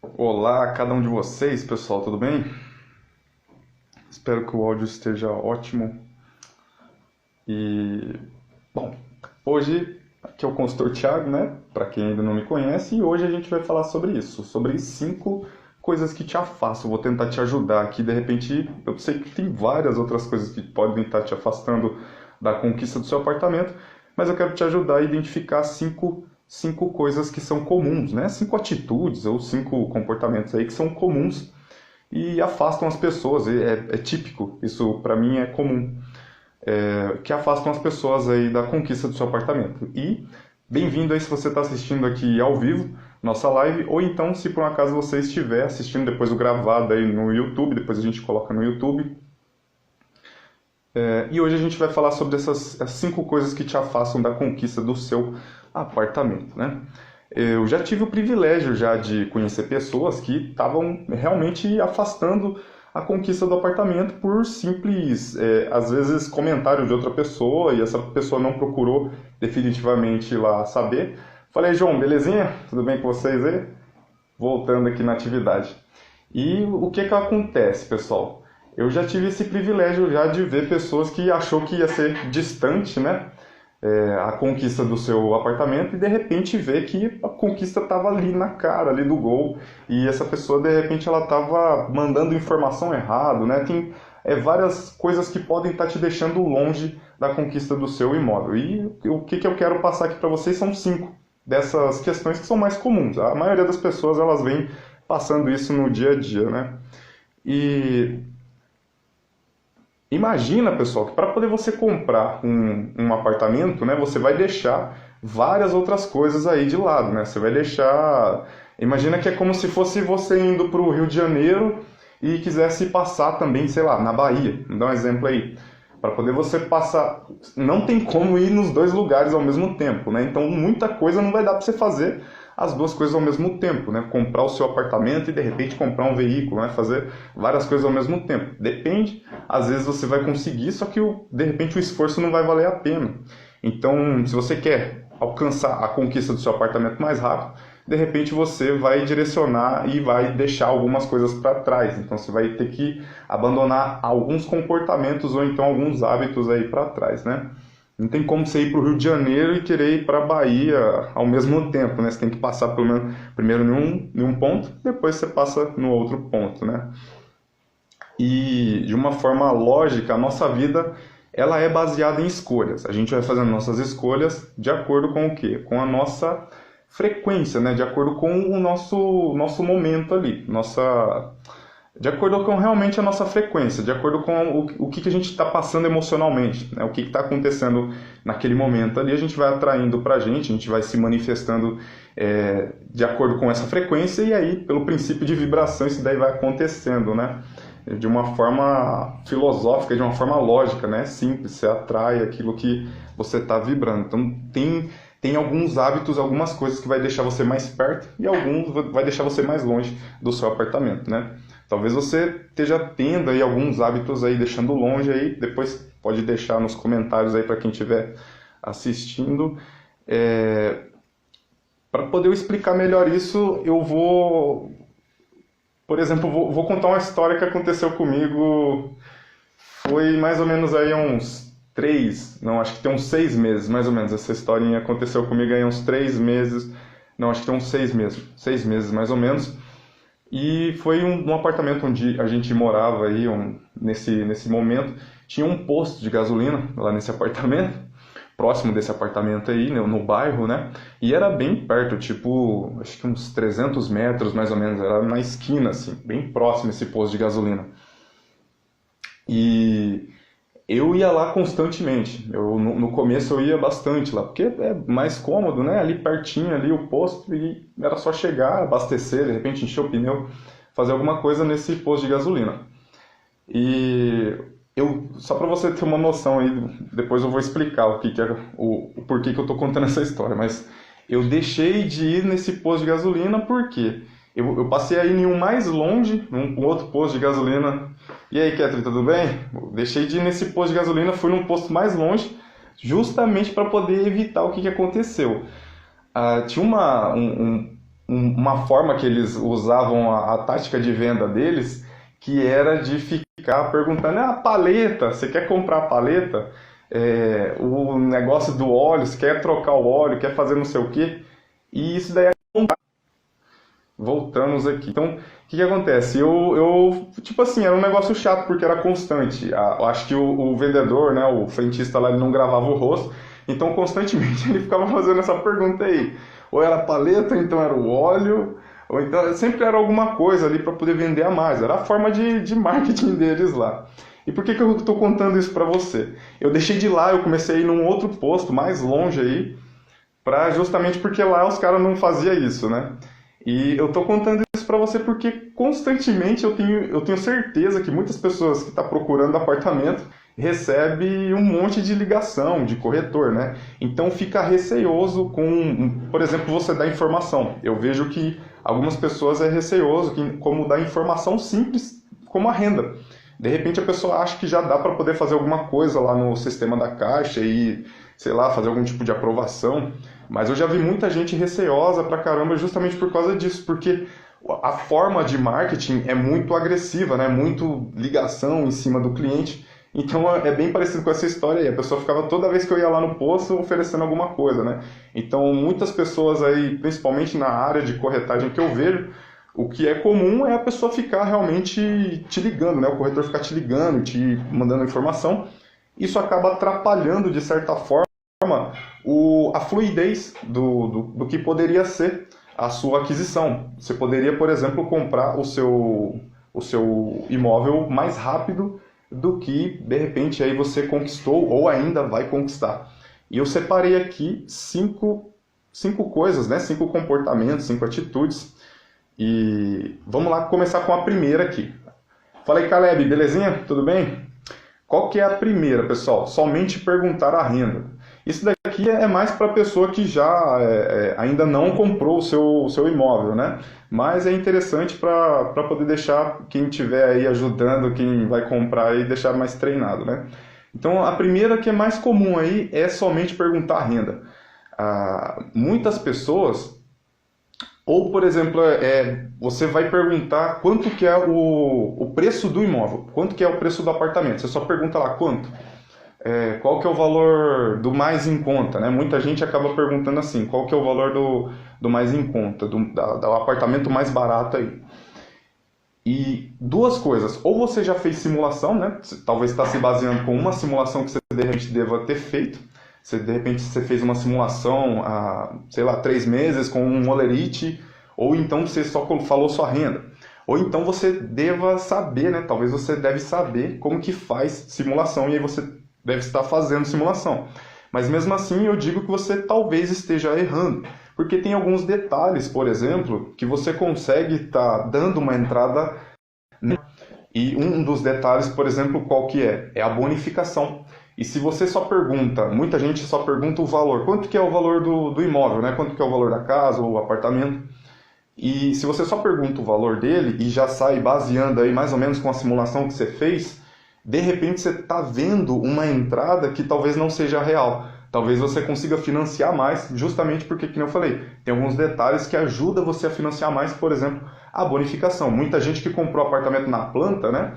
Olá a cada um de vocês, pessoal, tudo bem? Espero que o áudio esteja ótimo. E, bom, hoje aqui é o consultor Thiago, né? Para quem ainda não me conhece, e hoje a gente vai falar sobre isso, sobre 5 coisas que te afastam. Vou tentar te ajudar aqui. De repente, eu sei que tem várias outras coisas que podem estar te afastando da conquista do seu apartamento, mas eu quero te ajudar a identificar cinco coisas que são comuns, né? 5 atitudes ou 5 comportamentos aí que são comuns e afastam as pessoas. É típico, isso para mim é comum, que afastam as pessoas aí da conquista do seu apartamento. E bem-vindo aí se você está assistindo aqui ao vivo nossa live, ou então se por um acaso você estiver assistindo depois o gravado aí no YouTube, depois a gente coloca no YouTube. E hoje a gente vai falar sobre essas as 5 coisas que te afastam da conquista do seu apartamento, né? Eu já tive o privilégio já de conhecer pessoas que estavam realmente afastando a conquista do apartamento por simples, às vezes, comentário de outra pessoa, e essa pessoa não procurou definitivamente lá saber. Falei, João, belezinha? Tudo bem com vocês aí? Voltando aqui na atividade. E o que que acontece, pessoal? Eu já tive esse privilégio já de ver pessoas que achou que ia ser distante, né? A conquista do seu apartamento e de repente ver que a conquista estava ali na cara, ali do gol, e essa pessoa de repente ela estava mandando informação errada, né? Tem várias coisas que podem estar te deixando longe da conquista do seu imóvel. E o que que eu quero passar aqui para vocês são 5 dessas questões que são mais comuns. A maioria das pessoas elas vem passando isso no dia a dia, né? E imagina, pessoal, que para poder você comprar um apartamento, né, você vai deixar várias outras coisas aí de lado, né? Você vai deixar. Imagina que é como se fosse você indo para o Rio de Janeiro e quisesse passar também, sei lá, na Bahia. Vou dar um exemplo aí. Para poder você passar. Não tem como ir nos dois lugares ao mesmo tempo, né? Então muita coisa não vai dar para você fazer as duas coisas ao mesmo tempo, né? Comprar o seu apartamento e de repente comprar um veículo, né? Fazer várias coisas ao mesmo tempo. Depende, às vezes você vai conseguir, só que de repente o esforço não vai valer a pena. Então, se você quer alcançar a conquista do seu apartamento mais rápido, de repente você vai direcionar e vai deixar algumas coisas para trás. Então você vai ter que abandonar alguns comportamentos ou então alguns hábitos aí para trás, né? Não tem como você ir para o Rio de Janeiro e querer ir para a Bahia ao mesmo tempo, né? Você tem que passar pelo menos, primeiro em um ponto, depois você passa no outro ponto, né? E de uma forma lógica, a nossa vida ela é baseada em escolhas. A gente vai fazendo nossas escolhas de acordo com o quê? Com a nossa frequência, né? De acordo com o nosso momento ali, de acordo com realmente a nossa frequência, de acordo com o que a gente está passando emocionalmente, né? O que está acontecendo naquele momento ali, a gente vai atraindo para a gente vai se manifestando de acordo com essa frequência, e aí, pelo princípio de vibração, isso daí vai acontecendo, né? De uma forma filosófica, de uma forma lógica, né? Simples, você atrai aquilo que você está vibrando. Então, tem alguns hábitos, algumas coisas que vai deixar você mais perto e alguns vai deixar você mais longe do seu apartamento, né? Talvez você esteja tendo aí alguns hábitos aí deixando longe aí, depois pode deixar nos comentários aí para quem estiver assistindo. Para poder eu explicar melhor isso, eu vou, por exemplo, vou contar uma história que aconteceu comigo, foi mais ou menos aí uns 3, não, acho que tem uns 6 meses, mais ou menos, essa historinha aconteceu comigo aí uns 3 meses, não, acho que tem uns 6 meses mais ou menos. E foi um apartamento onde a gente morava aí, nesse momento, tinha um posto de gasolina lá nesse apartamento, próximo desse apartamento aí, no bairro, né? E era bem perto, tipo, acho que uns 300 metros mais ou menos, era na esquina, assim, bem próximo esse posto de gasolina. E eu ia lá constantemente. No começo eu ia bastante lá, porque é mais cômodo, né? Ali pertinho, ali o posto, e era só chegar, abastecer, de repente encher o pneu, fazer alguma coisa nesse posto de gasolina. E só para você ter uma noção aí, depois eu vou explicar o que que é, o porquê que eu tô contando essa história, mas eu deixei de ir nesse posto de gasolina porque eu passei a ir em um mais longe, num outro posto de gasolina. E aí, Catherine, tudo bem? Eu deixei de ir nesse posto de gasolina, fui num posto mais longe, justamente para poder evitar o que que aconteceu. Tinha uma forma que eles usavam a tática de venda deles, que era de ficar perguntando, ah, paleta, você quer comprar a paleta? O negócio do óleo, você quer trocar o óleo, quer fazer não sei o quê? E isso daí voltamos aqui. Então, o que que acontece? Tipo assim, era um negócio chato porque era constante. Eu acho que o vendedor, né, o frentista lá, ele não gravava o rosto, então constantemente ele ficava fazendo essa pergunta aí. Ou era a paleta, ou então era o óleo, ou então sempre era alguma coisa ali para poder vender a mais. Era a forma de marketing deles lá. E por que que eu estou contando isso para você? Eu deixei de ir lá, eu comecei a ir num outro posto mais longe aí, justamente porque lá os caras não faziam isso, né? E eu tô contando isso para você porque constantemente eu tenho certeza que muitas pessoas que estão procurando apartamento recebem um monte de ligação de corretor, né? Então fica receioso por exemplo, você dar informação. Eu vejo que algumas pessoas é receioso como dar informação simples como a renda. De repente a pessoa acha que já dá para poder fazer alguma coisa lá no sistema da Caixa e, sei lá, fazer algum tipo de aprovação. Mas eu já vi muita gente receosa pra caramba justamente por causa disso, porque a forma de marketing é muito agressiva, né? Muito ligação em cima do cliente. Então é bem parecido com essa história aí. A pessoa ficava toda vez que eu ia lá no posto oferecendo alguma coisa, né? Então muitas pessoas aí, principalmente na área de corretagem que eu vejo, o que é comum é a pessoa ficar realmente te ligando, né? O corretor ficar te ligando, te mandando informação. Isso acaba atrapalhando, de certa forma, a fluidez do que poderia ser a sua aquisição. Você poderia, por exemplo, comprar o seu imóvel mais rápido do que, de repente, aí você conquistou ou ainda vai conquistar. E eu separei aqui cinco coisas, né? 5 comportamentos, 5 atitudes. E vamos lá começar com a primeira aqui. Fala aí, Caleb, belezinha? Tudo bem? Qual que é a primeira, pessoal? Somente perguntar a renda. Isso daqui é mais para a pessoa que já ainda não comprou o seu imóvel, né? Mas é interessante para poder deixar quem estiver aí ajudando, quem vai comprar aí, deixar mais treinado, né? Então, a primeira que é mais comum aí é somente perguntar a renda. Muitas pessoas, ou por exemplo, você vai perguntar quanto que é o preço do imóvel, quanto que é o preço do apartamento. Você só pergunta lá quanto. Qual que é o valor do mais em conta, né? Muita gente acaba perguntando assim, qual que é o valor do mais em conta, do apartamento mais barato aí. E duas coisas, ou você já fez simulação, né? Talvez está se baseando com uma simulação que você de repente deva ter feito. De repente você fez uma simulação há, sei lá, 3 meses com um Olerite, ou então você só falou sua renda. Ou então você deva saber, né? Talvez você deve saber como que faz simulação e aí você deve estar fazendo simulação. Mas mesmo assim eu digo que você talvez esteja errando, porque tem alguns detalhes, por exemplo, que você consegue estar dando uma entrada, né? E um dos detalhes, por exemplo, qual que é? É a bonificação. E se você só pergunta, muita gente só pergunta o valor, quanto que é o valor do imóvel, né? Quanto que é o valor da casa ou apartamento? E se você só pergunta o valor dele e já sai baseando aí mais ou menos com a simulação que você fez, de repente você está vendo uma entrada que talvez não seja real. Talvez você consiga financiar mais, justamente porque, como eu falei, tem alguns detalhes que ajudam você a financiar mais, por exemplo, a bonificação. Muita gente que comprou apartamento na planta, né,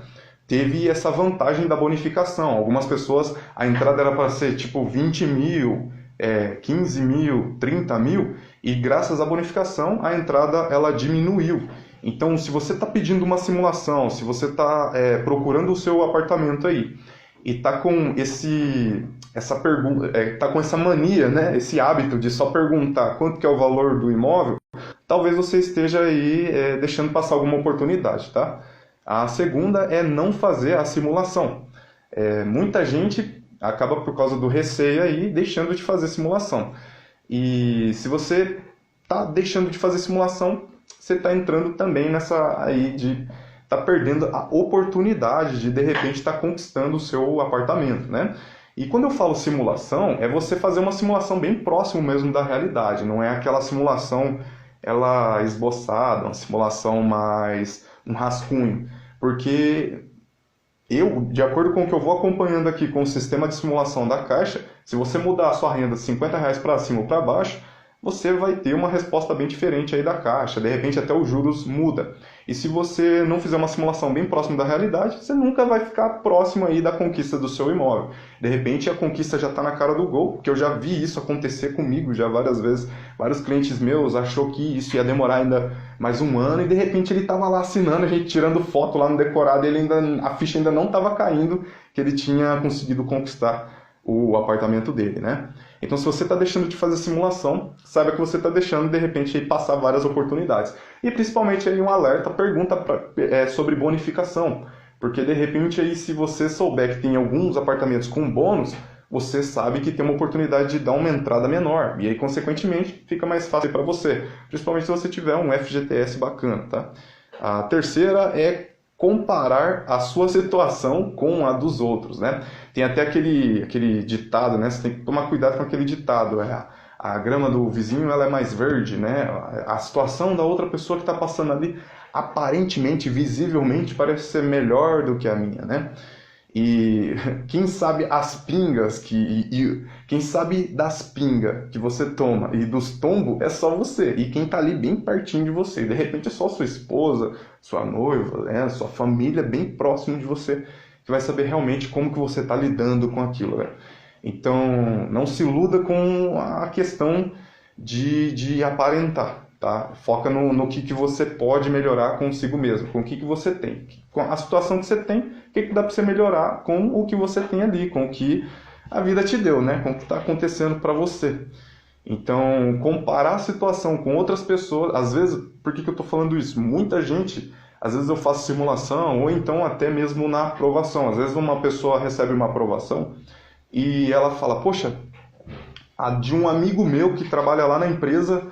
teve essa vantagem da bonificação. Algumas pessoas, a entrada era para ser tipo 20 mil, 15 mil, 30 mil, e graças à bonificação a entrada ela diminuiu. Então, se você está pedindo uma simulação, se você está procurando o seu apartamento aí e está com essa pergunta, tá com essa mania, né, esse hábito de só perguntar quanto que é o valor do imóvel, talvez você esteja aí deixando passar alguma oportunidade, tá? A segunda é não fazer a simulação. Muita gente acaba por causa do receio aí deixando de fazer simulação. E se você está deixando de fazer simulação, você está entrando também nessa aí de tá perdendo a oportunidade de repente estar conquistando o seu apartamento, né? E quando eu falo simulação, é você fazer uma simulação bem próximo mesmo da realidade, não é aquela simulação ela esboçada, uma simulação mais um rascunho, porque de acordo com o que eu vou acompanhando aqui com o sistema de simulação da Caixa, se você mudar a sua renda de R$ 50 para cima ou para baixo, você vai ter uma resposta bem diferente aí da Caixa. De repente até os juros muda. E se você não fizer uma simulação bem próxima da realidade, você nunca vai ficar próximo aí da conquista do seu imóvel. De repente a conquista já está na cara do gol, porque eu já vi isso acontecer comigo já várias vezes. Vários clientes meus achou que isso ia demorar ainda mais um ano e de repente ele estava lá assinando, a gente tirando foto lá no decorado, a ficha ainda não estava caindo que ele tinha conseguido conquistar o apartamento dele, né? Então, se você está deixando de fazer simulação, saiba que você está deixando, de repente, aí, passar várias oportunidades. E, principalmente, aí, um alerta, pergunta sobre bonificação. Porque, de repente, aí, se você souber que tem alguns apartamentos com bônus, você sabe que tem uma oportunidade de dar uma entrada menor. E aí, consequentemente, fica mais fácil para você. Principalmente se você tiver um FGTS bacana, tá? A terceira é comparar a sua situação com a dos outros, né? Tem até aquele ditado, né? Você tem que tomar cuidado com aquele ditado. A grama do vizinho ela é mais verde, né? A situação da outra pessoa que está passando ali, aparentemente, visivelmente, parece ser melhor do que a minha, né? E quem sabe as pingas quem sabe das pingas que você toma e dos tombos é só você. E quem tá ali bem pertinho de você. De repente é só sua esposa, sua noiva, né? Sua família bem próximo de você que vai saber realmente como que você tá lidando com aquilo, né? Então, não se iluda com a questão de aparentar, tá? Foca no que você pode melhorar consigo mesmo, com o que você tem. Com a situação que você tem, o que dá para você melhorar com o que você tem ali, com o que a vida te deu, né? Com o que está acontecendo para você. Então, comparar a situação com outras pessoas, às vezes, por que eu estou falando isso? Muita gente, às vezes eu faço simulação, ou então até mesmo na aprovação. Às vezes uma pessoa recebe uma aprovação e ela fala, poxa, a de um amigo meu que trabalha lá na empresa,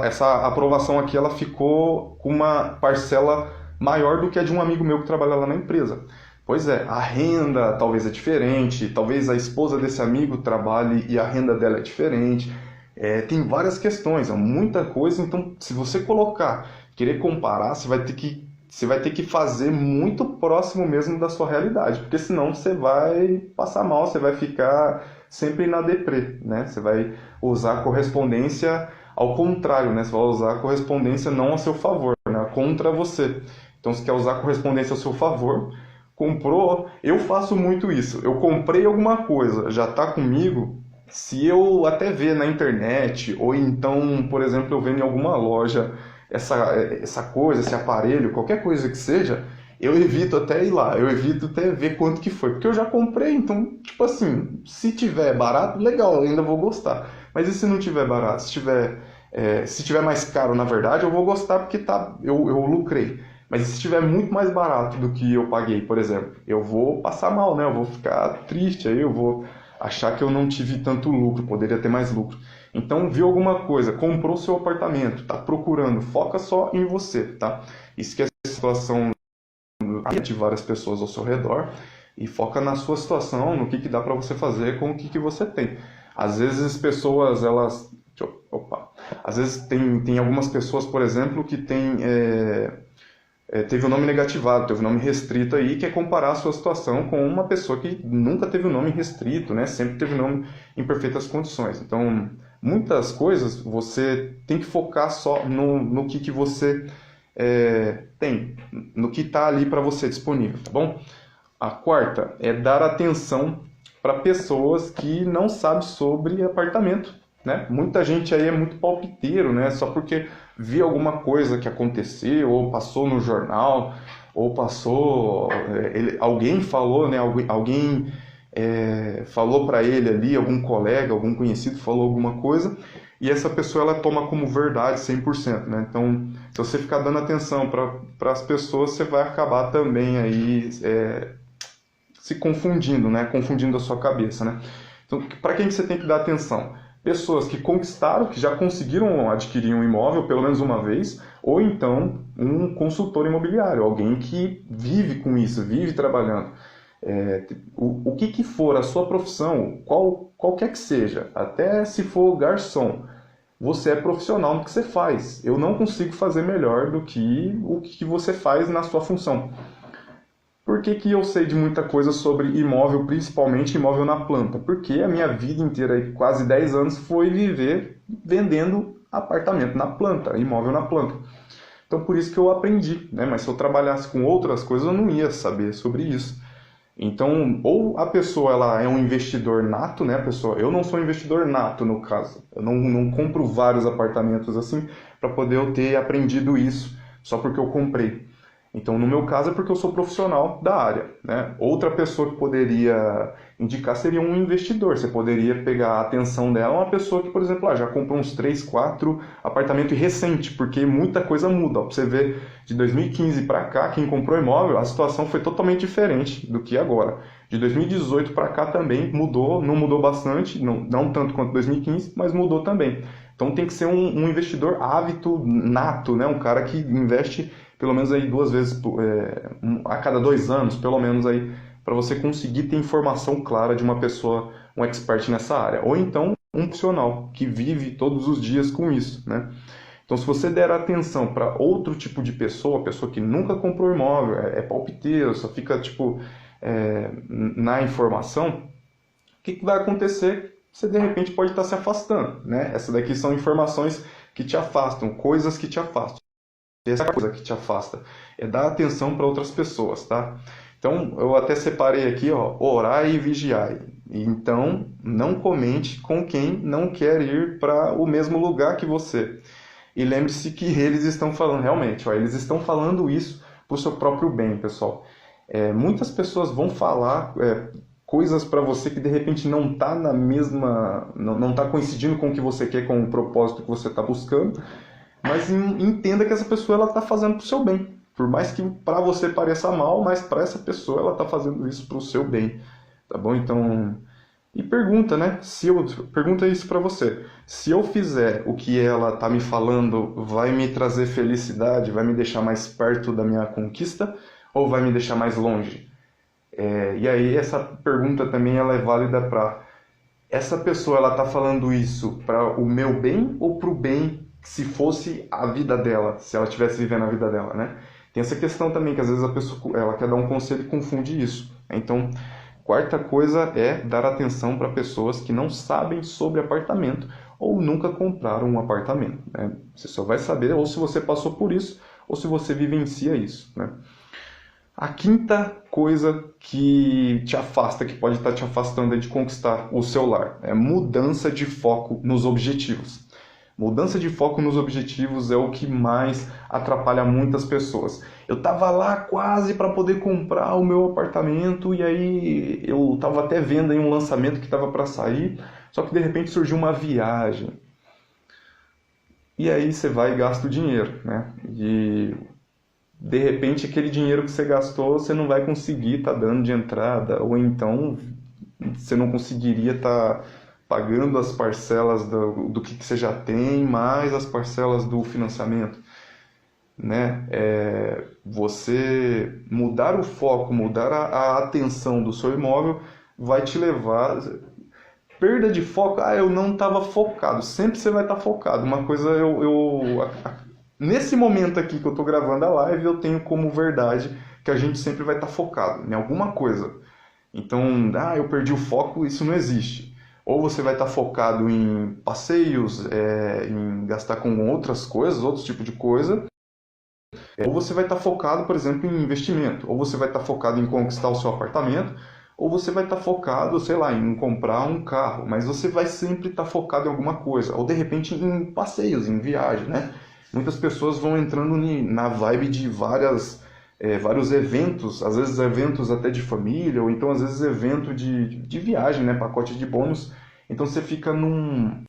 essa aprovação aqui ela ficou com uma parcela maior do que a de um amigo meu que trabalha lá na empresa. Pois é, a renda talvez é diferente, talvez a esposa desse amigo trabalhe e a renda dela é diferente. Tem várias questões, é muita coisa, então se você querer comparar, você vai ter que fazer muito próximo mesmo da sua realidade, porque senão você vai passar mal, você vai ficar sempre na deprê, né? Você vai usar a correspondência ao contrário, né? Você vai usar a correspondência não a seu favor, né? Contra você. Então, se quer usar a correspondência ao seu favor, comprou, eu faço muito isso. Eu comprei alguma coisa, já está comigo, se eu até ver na internet, ou então, por exemplo, eu vendo em alguma loja essa coisa, esse aparelho, qualquer coisa que seja, eu evito até ir lá, eu evito até ver quanto que foi, porque eu já comprei, então, tipo assim, se tiver barato, legal, eu ainda vou gostar. Mas e se não tiver barato? Se tiver mais caro, na verdade, eu vou gostar porque eu lucrei. Mas e se estiver muito mais barato do que eu paguei, por exemplo, eu vou passar mal, né? Eu vou ficar triste, aí eu vou achar que eu não tive tanto lucro, poderia ter mais lucro. Então, viu alguma coisa, comprou seu apartamento, está procurando, foca só em você, tá? Esquece a situação de várias pessoas ao seu redor e foca na sua situação, no que dá para você fazer com o que você tem. Às vezes as pessoas, às vezes tem algumas pessoas, por exemplo, que teve o nome negativado, teve o nome restrito aí, que é comparar a sua situação com uma pessoa que nunca teve o nome restrito, né? Sempre teve o nome em perfeitas condições. Então, muitas coisas você tem que focar só no que você tem, no que está ali para você disponível, tá bom? A quarta é dar atenção para pessoas que não sabem sobre apartamento, né? Muita gente aí é muito palpiteiro, né? Só porque viu alguma coisa que aconteceu, ou passou no jornal, ou passou, alguém falou, né? Alguém falou para ele ali, algum colega, algum conhecido falou alguma coisa, e essa pessoa ela toma como verdade 100%, né? Então, se você ficar dando atenção para as pessoas, você vai acabar também aí se confundindo, né? Confundindo a sua cabeça, né? Então, para quem que você tem que dar atenção? Pessoas que conquistaram, que já conseguiram adquirir um imóvel pelo menos uma vez, ou então um consultor imobiliário, alguém que vive com isso, vive trabalhando. O que for a sua profissão, qualquer que seja, até se for garçom, você é profissional no que você faz. Eu não consigo fazer melhor do que o que você faz na sua função. Por que que eu sei de muita coisa sobre imóvel, principalmente imóvel na planta? Porque a minha vida inteira, quase 10 anos, foi viver vendendo apartamento na planta, imóvel na planta. Então por isso que eu aprendi, né? Mas se eu trabalhasse com outras coisas, eu não ia saber sobre isso. Então, ou a pessoa ela é um investidor nato, né? A pessoa, eu não sou um investidor nato no caso. Eu não compro vários apartamentos assim para poder eu ter aprendido isso só porque eu comprei. Então, no meu caso, é porque eu sou profissional da área, né? Outra pessoa que poderia indicar seria um investidor. Você poderia pegar a atenção dela, uma pessoa que, por exemplo, já comprou uns 3, 4 apartamentos recente, porque muita coisa muda. Ó, pra você ver, de 2015 para cá, quem comprou imóvel, a situação foi totalmente diferente do que agora. De 2018 para cá também mudou, não mudou bastante, não tanto quanto 2015, mas mudou também. Então tem que ser um investidor ávido, nato, né? Um cara que investe pelo menos aí 2 vezes a cada 2 anos, pelo menos aí, para você conseguir ter informação clara de uma pessoa, um expert nessa área. Ou então um profissional que vive todos os dias com isso, né? Então, se você der atenção para outro tipo de pessoa que nunca comprou imóvel, é palpiteiro, só fica tipo na informação, o que vai acontecer? Você de repente pode estar se afastando, né? Essas daqui são informações que te afastam, coisas que te afastam. Essa coisa que te afasta é dar atenção para outras pessoas, tá? Então, eu até separei aqui, ó, orai e vigiai. Então, não comente com quem não quer ir para o mesmo lugar que você. E lembre-se que eles estão falando, realmente, ó, eles estão falando isso para o seu próprio bem, pessoal. Muitas pessoas vão falar coisas para você que de repente não está na mesma, não está coincidindo com o que você quer, com o propósito que você está buscando. Mas entenda que essa pessoa ela está fazendo para o seu bem. Por mais que para você pareça mal, mas para essa pessoa ela está fazendo isso para o seu bem. Tá bom? Então, e pergunta, né? Pergunta isso para você. Se eu fizer o que ela está me falando, vai me trazer felicidade, vai me deixar mais perto da minha conquista ou vai me deixar mais longe? E aí essa pergunta também ela é válida para essa pessoa ela está falando isso para o meu bem ou para o bem se fosse a vida dela, se ela estivesse vivendo a vida dela, né? Tem essa questão também, que às vezes a pessoa ela quer dar um conselho e confunde isso. Então, quarta coisa é dar atenção para pessoas que não sabem sobre apartamento ou nunca compraram um apartamento, né? Você só vai saber ou se você passou por isso ou se você vivencia isso, né? A quinta coisa que te afasta, que pode estar te afastando de conquistar o seu lar, é mudança de foco nos objetivos. Mudança de foco nos objetivos é o que mais atrapalha muitas pessoas. Eu estava lá quase para poder comprar o meu apartamento e aí eu estava até vendo aí um lançamento que estava para sair, só que de repente surgiu uma viagem. E aí você vai e gasta o dinheiro, né? E de repente aquele dinheiro que você gastou você não vai conseguir estar dando de entrada, ou então você não conseguiria estar pagando as parcelas do que você já tem, mais as parcelas do financiamento, né? Você mudar o foco, mudar a atenção do seu imóvel vai te levar... Perda de foco, eu não estava focado. Sempre você vai estar focado. Uma coisa nesse momento aqui que eu estou gravando a live, eu tenho como verdade que a gente sempre vai estar focado em alguma coisa. Então, eu perdi o foco, isso não existe. Ou você vai estar focado em passeios, em gastar com outras coisas, outros tipos de coisa. Ou você vai estar focado, por exemplo, em investimento. Ou você vai estar focado em conquistar o seu apartamento. Ou você vai estar focado, sei lá, em comprar um carro. Mas você vai sempre estar focado em alguma coisa. Ou de repente em passeios, em viagem, né? Muitas pessoas vão entrando na vibe de vários eventos, às vezes eventos até de família, ou então às vezes evento de viagem, né? Pacote de bônus. Então você fica numa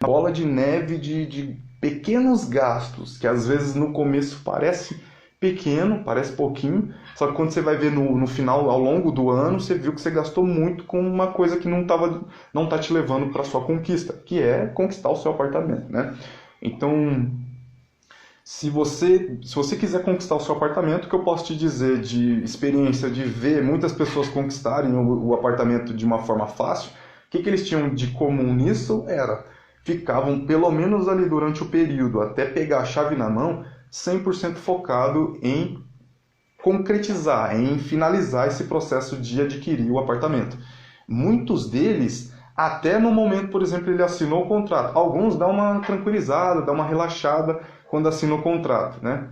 bola de neve de pequenos gastos, que às vezes no começo parece pequeno, parece pouquinho, só que quando você vai ver no final, ao longo do ano, você viu que você gastou muito com uma coisa que não tá te levando para sua conquista, que é conquistar o seu apartamento, né? Então, se você quiser conquistar o seu apartamento, o que eu posso te dizer de experiência de ver muitas pessoas conquistarem o apartamento de uma forma fácil, o que eles tinham de comum nisso ficavam pelo menos ali durante o período, até pegar a chave na mão, 100% focado em concretizar, em finalizar esse processo de adquirir o apartamento. Muitos deles, até no momento, por exemplo, ele assinou o contrato. Alguns dão uma tranquilizada, dão uma relaxada quando assinam o contrato, né?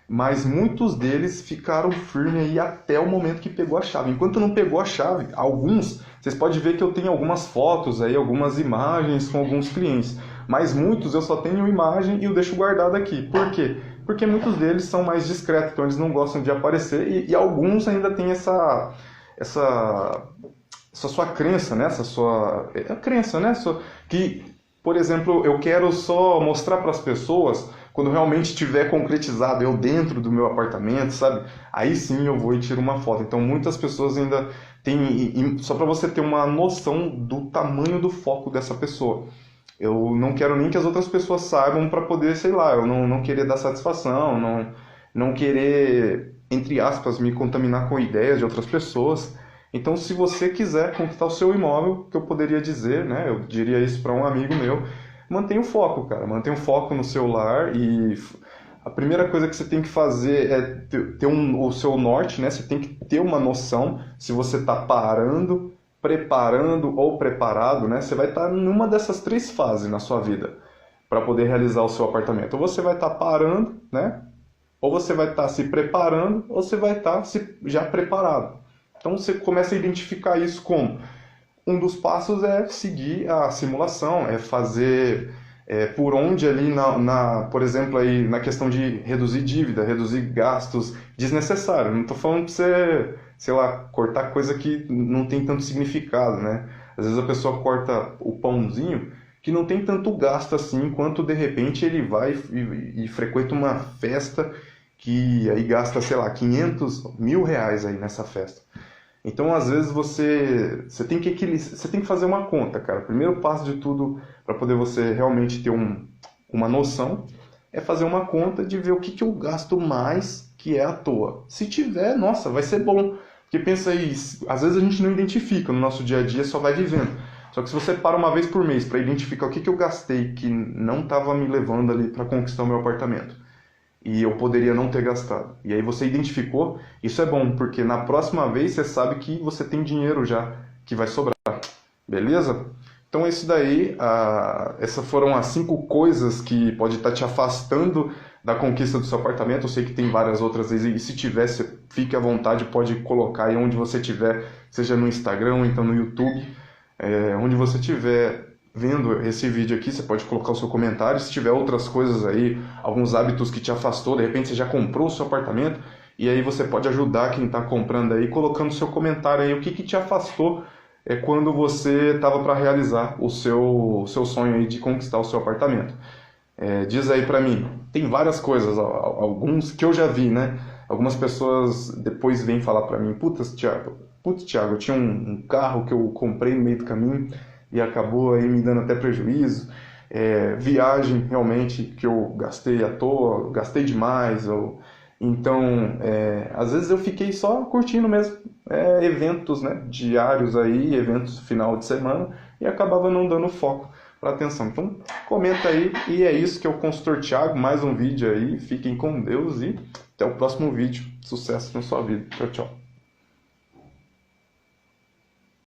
Mas muitos deles ficaram firmes aí até o momento que pegou a chave. Enquanto não pegou a chave, alguns, vocês podem ver que eu tenho algumas fotos aí, algumas imagens com alguns clientes. Mas muitos eu só tenho imagem e eu deixo guardado aqui. Por quê? Porque muitos deles são mais discretos, então eles não gostam de aparecer e alguns ainda têm essa sua crença, né? Essa sua crença, né? Que, por exemplo, eu quero só mostrar para as pessoas quando realmente estiver concretizado, eu dentro do meu apartamento, sabe? Aí sim eu vou e tiro uma foto. Então muitas pessoas ainda têm, só para você ter uma noção do tamanho do foco dessa pessoa. Eu não quero nem que as outras pessoas saibam para poder, sei lá, eu não querer dar satisfação, não querer, entre aspas, me contaminar com ideias de outras pessoas. Então, se você quiser conquistar o seu imóvel, que eu poderia dizer, né? Eu diria isso para um amigo meu, mantenha o foco, cara. Mantenha o foco no seu lar e a primeira coisa que você tem que fazer é ter o seu norte, né? Você tem que ter uma noção se você está parando, preparando ou preparado, né? Você vai estar numa dessas três fases na sua vida para poder realizar o seu apartamento. Ou você vai estar parando, né? Ou você vai estar se preparando, ou você vai estar já preparado. Então você começa a identificar isso como um dos passos é seguir a simulação, é fazer por onde ali, por exemplo, aí, na questão de reduzir dívida, reduzir gastos desnecessários. Não estou falando para você, sei lá, cortar coisa que não tem tanto significado, né? Às vezes a pessoa corta o pãozinho que não tem tanto gasto assim, quanto de repente ele vai e frequenta uma festa que aí gasta, sei lá, 500, R$ 1.000 aí nessa festa. Então, às vezes, você tem que fazer uma conta, cara. O primeiro passo de tudo, para poder você realmente ter uma noção, é fazer uma conta de ver o que eu gasto mais que é à toa. Se tiver, nossa, vai ser bom. Porque pensa aí, às vezes a gente não identifica no nosso dia a dia, só vai vivendo. Só que se você para uma vez por mês para identificar o que eu gastei que não estava me levando ali para conquistar o meu apartamento, e eu poderia não ter gastado. E aí você identificou, isso é bom, porque na próxima vez você sabe que você tem dinheiro já que vai sobrar. Beleza? Então é isso daí, essas foram as 5 coisas que pode estar te afastando da conquista do seu apartamento. Eu sei que tem várias outras vezes, e se tiver, você fique à vontade, pode colocar aí onde você tiver, seja no Instagram ou então no YouTube, onde você tiver vendo esse vídeo aqui, você pode colocar o seu comentário. Se tiver outras coisas aí, alguns hábitos que te afastou, de repente você já comprou o seu apartamento, e aí você pode ajudar quem está comprando aí, colocando o seu comentário aí, o que te afastou quando você estava para realizar o seu sonho aí de conquistar o seu apartamento. Diz aí para mim, tem várias coisas, alguns que eu já vi, né? Algumas pessoas depois vêm falar para mim, putz, Thiago, eu tinha um carro que eu comprei no meio do caminho, e acabou aí me dando até prejuízo. Viagem realmente que eu gastei à toa, gastei demais. Então, às vezes eu fiquei só curtindo mesmo eventos, né, diários aí, eventos final de semana, e acabava não dando foco para atenção. Então, comenta aí, e é isso que é o Consultor Thiago, mais um vídeo aí. Fiquem com Deus e até o próximo vídeo. Sucesso na sua vida. Tchau, tchau.